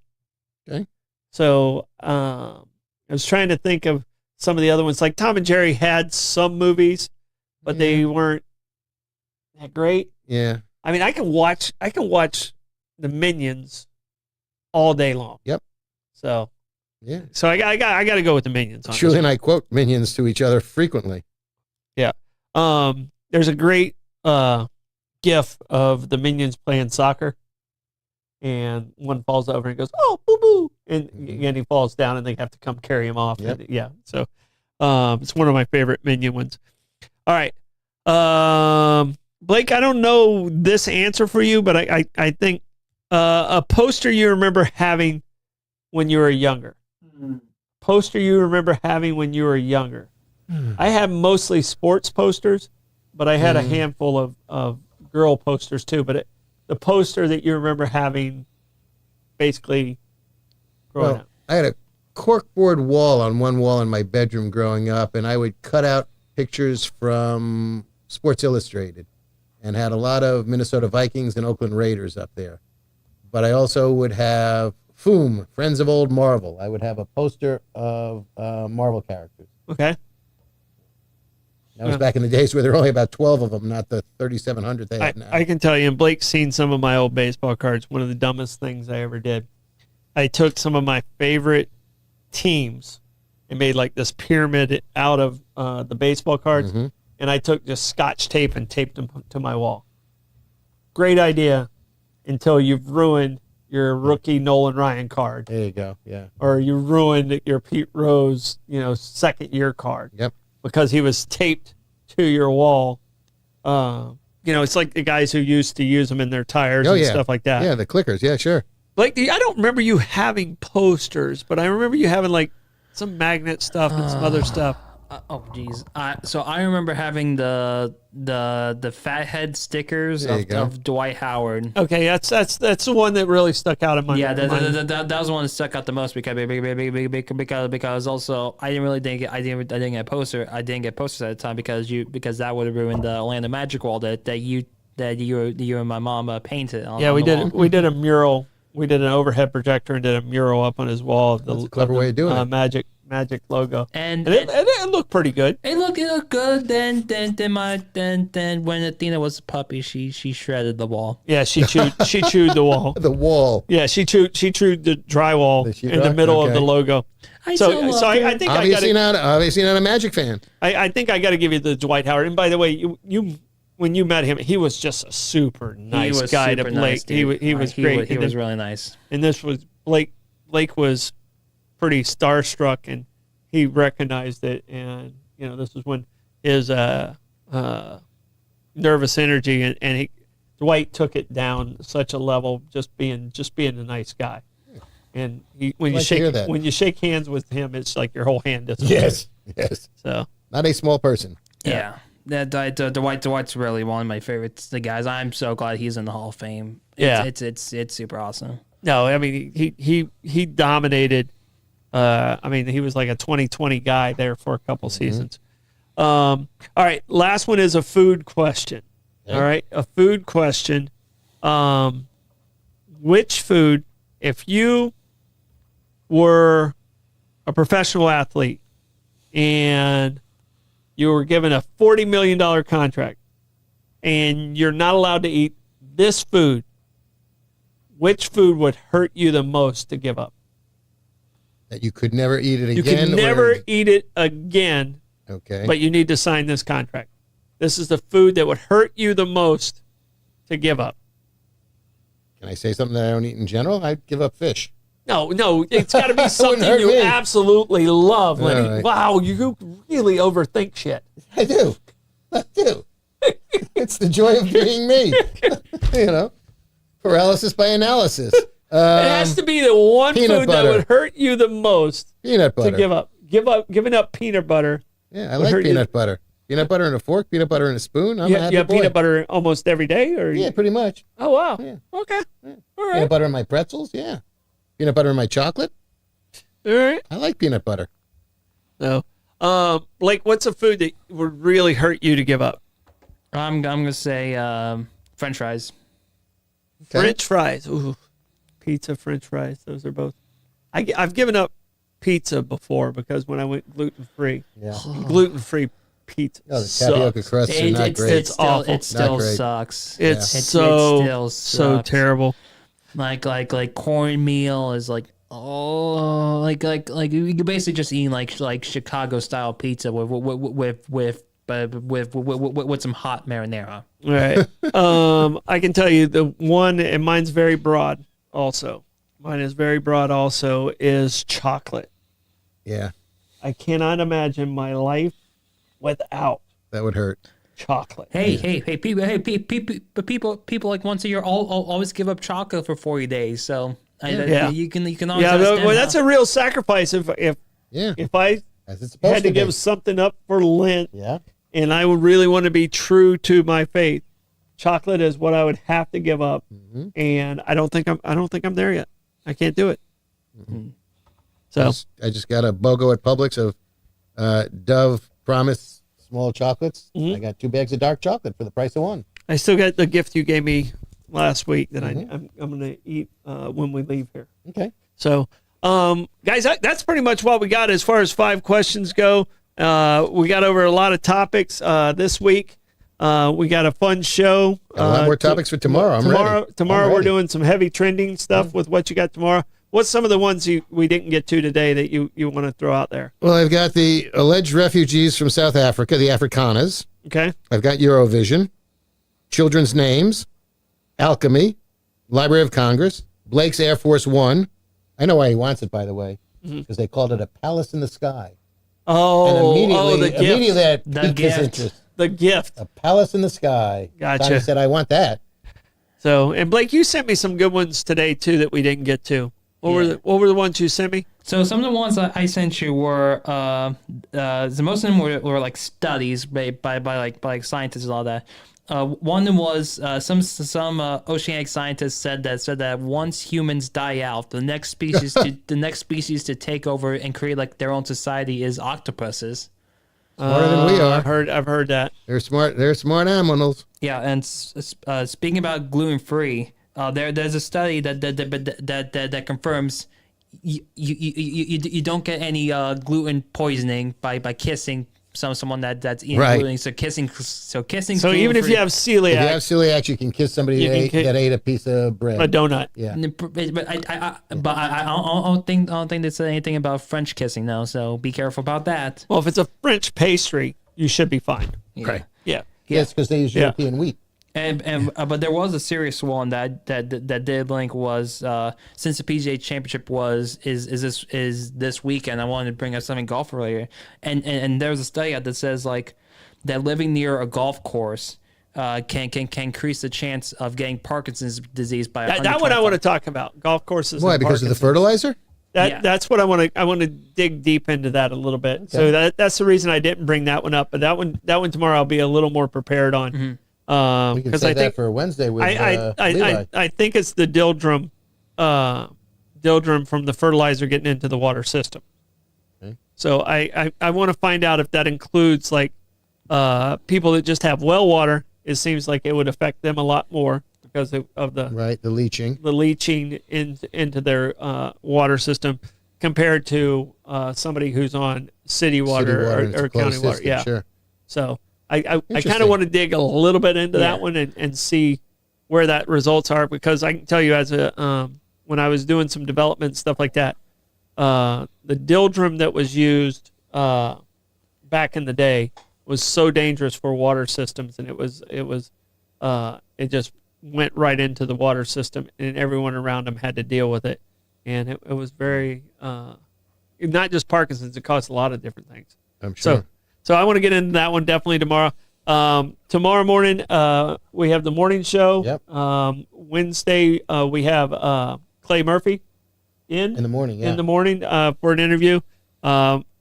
Okay. So I was trying to think of some of the other ones. Like Tom and Jerry had some movies, but they weren't that great. Yeah. I mean, I can watch the Minions all day long. Yep. So yeah. So I got to go with the Minions. Julie and I quote Minions to each other frequently. Yeah. There's a great GIF of the Minions playing soccer. And one falls over and goes, "Oh, boo boo!" And he falls down, and they have to come carry him off. Yep. And, so it's one of my favorite Minion ones. All right, Blake, I don't know this answer for you, but I think a poster you remember having when you were younger. Poster you remember having when you were younger. I have mostly sports posters, but I had a handful of girl posters too. But the poster that you remember having basically growing up. I had a corkboard wall on one wall in my bedroom growing up, and I would cut out pictures from Sports Illustrated and had a lot of Minnesota Vikings and Oakland Raiders up there. But I also would have FOOM, Friends of Old Marvel. I would have a poster of Marvel characters. Okay. That was back in the days where there were only about 12 of them, not the 3,700 they have now. I can tell you, and Blake's seen some of my old baseball cards, one of the dumbest things I ever did. I took some of my favorite teams and made like this pyramid out of the baseball cards, and I took just Scotch tape and taped them to my wall. Great idea until you've ruined your rookie Nolan Ryan card. There you go. Yeah. Or you ruined your Pete Rose, second year card. Yep. Because he was taped to your wall. It's like the guys who used to use them in their tires and stuff like that. Yeah, the clickers. Yeah, sure. Like, I don't remember you having posters, but I remember you having like some magnet stuff and some other stuff. Geez. So I remember having the fathead stickers of Dwight Howard. Okay, that's the one that really stuck out in my mind. That was the one that stuck out the most because also I didn't get a poster. I didn't get posters at the time because that would have ruined the Orlando Magic wall that you and my mom painted. We did a mural. We did an overhead projector and did a mural up on his wall. That's a clever way of doing it. Magic logo, and it looked pretty good. It looked good. Then when Athena was a puppy, she shredded the wall. Yeah, she chewed the wall. The wall. Yeah, she chewed the drywall in the middle of the logo. I think obviously not a Magic fan. I think I got to give you the Dwight Howard. And by the way, you when you met him, he was just a super nice guy to Blake. Nice, he was great. He was really nice. And this was Blake. Blake was pretty starstruck, and he recognized it. And this was when his nervous energy and Dwight took it down such a level, just being a nice guy. And when you shake hands with him, it's like your whole hand disappears. Yes. So not a small person. Yeah. Dwight's really one of my favorites. The guys, I'm so glad he's in the Hall of Fame. It's super awesome. No, I mean he dominated. He was like a 2020 guy there for a couple seasons. All right, last one is a food question. Okay. All right, a food question. Which food, if you were a professional athlete and you were given a $40 million contract and you're not allowed to eat this food, which food would hurt you the most to give up? That you could never eat it again? You could never eat it again. Okay. But you need to sign this contract. This is the food that would hurt you the most to give up. Can I say something that I don't eat in general? I'd give up fish. No, it's got to be something you absolutely love, Lenny. Right. Wow, you really overthink shit. I do. It's the joy of being me. Paralysis by analysis. It has to be the one food that would hurt you the most. Peanut butter. To give up. Giving up peanut butter. Yeah, I like peanut butter. Peanut butter in a fork, peanut butter in a spoon. I'm a happy boy. Peanut butter almost every day? Yeah, pretty much. Oh, wow. Yeah. Okay. Yeah. All right. Peanut butter in my pretzels? Yeah. Peanut butter in my chocolate? All right. I like peanut butter. No. Blake, what's a food that would really hurt you to give up? I'm going to say French fries. Okay. French fries. Ooh. Pizza, French fries. Those are both. I've given up pizza before because when I went gluten-free. Yeah. Gluten-free pizza. Oh, the tapioca crusts are not great. It's awful. It still sucks. It's so terrible. Like cornmeal is like like you're basically just eating like Chicago style pizza with some hot marinara. Right. I can tell you the one, and mine's very broad also. Mine is very broad also, is chocolate. Yeah. I cannot imagine my life without. That would hurt. Chocolate. Hey, people like once a year always give up chocolate for 40 days. So you can always that's a real sacrifice if I had to give something up for Lent. Yeah. And I would really want to be true to my faith. Chocolate is what I would have to give up, and I don't think I'm there yet. I can't do it. Mm-hmm. So I just got a BOGO at Publix of Dove Promise small chocolates. Mm-hmm. I got 2 bags of dark chocolate for the price of one. I still got the gift you gave me last week that I'm going to eat when we leave here. Okay. So, guys, that's pretty much what we got as far as 5 questions go. We got over a lot of topics this week. We got a fun show. Got a lot more topics for tomorrow. I'm ready. Tomorrow we're doing some heavy trending stuff with what you got tomorrow. What's some of the ones we didn't get to today that you want to throw out there? Well, I've got the alleged refugees from South Africa, the Afrikaners. Okay. I've got Eurovision, children's names, alchemy, Library of Congress, Blake's Air Force One. I know why he wants it, by the way, because they called it a palace in the sky. Oh, and immediately that The piqued his gift. interest. the gift. A palace in the sky. Gotcha. Donnie said, I want that. So, and Blake, you sent me some good ones today too that we didn't get to. What were the ones you sent me? So some of the ones that I sent you were the most of them were like studies by like scientists and all that. One was some oceanic scientists said that once humans die out, the next species to take over and create like their own society is octopuses. Smarter than we are. I've heard that. They're smart. They're smart animals. Yeah, and speaking about gluten free, there's a study that confirms you don't get any gluten poisoning by kissing someone that's eating Right. gluten. So kissing. So even if you have celiac, If you have celiac, you can kiss somebody that ate a piece of bread. a donut. Yeah. But I don't think they said anything about French kissing though. So be careful about that. Well, if it's a French pastry, you should be fine. Yeah. Yeah. Yes, because they use European wheat. But there was a serious one that did link was since the PGA Championship is this weekend. I wanted to bring up something golf related, and there was a study out that says like that living near a golf course can increase the chance of getting Parkinson's disease by That one I want to talk about. Golf courses. Why? and Because of the Parkinson's. fertilizer? That's what I want to. I want to dig deep into that a little bit. Okay. So that's the reason I didn't bring that one up. But that one tomorrow I'll be a little more prepared on. Mm-hmm. We can say that for Wednesday with Levi. I think it's the dildrum from the fertilizer getting into the water system. Okay. So I want to find out if that includes like people that just have well water. It seems like it would affect them a lot more because of the leaching into their water system compared to somebody who's on city water or county water. Yeah, sure. So I kind of want to dig a little bit into that one and see where that results are, because I can tell you as a when I was doing some development stuff like that, the dildrum that was used back in the day was so dangerous for water systems, and it just went right into the water system, and everyone around them had to deal with it, and it was very not just Parkinson's. It caused a lot of different things. I'm sure. So I want to get into that one definitely tomorrow. Tomorrow morning, we have the morning show. Yep. Wednesday, we have Clay Murphy in the morning. Yeah. In the morning for an interview.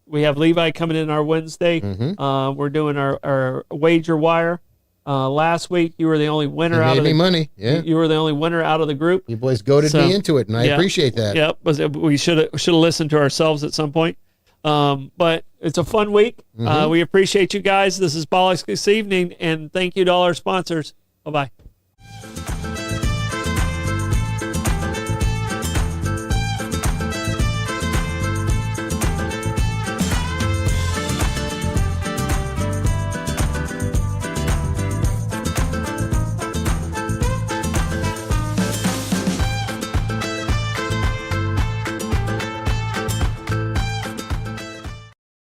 We have Levi coming in our Wednesday. Mm-hmm. We're doing our wager wire. Last week, you were the only winner out of the money. Yeah. You were the only winner out of the group. You boys goaded me into it, and I appreciate that. Yep. We should have listened to ourselves at some point. But it's a fun week. We appreciate you guys. This is Bollox this evening, and thank you to all our sponsors. Bye-bye.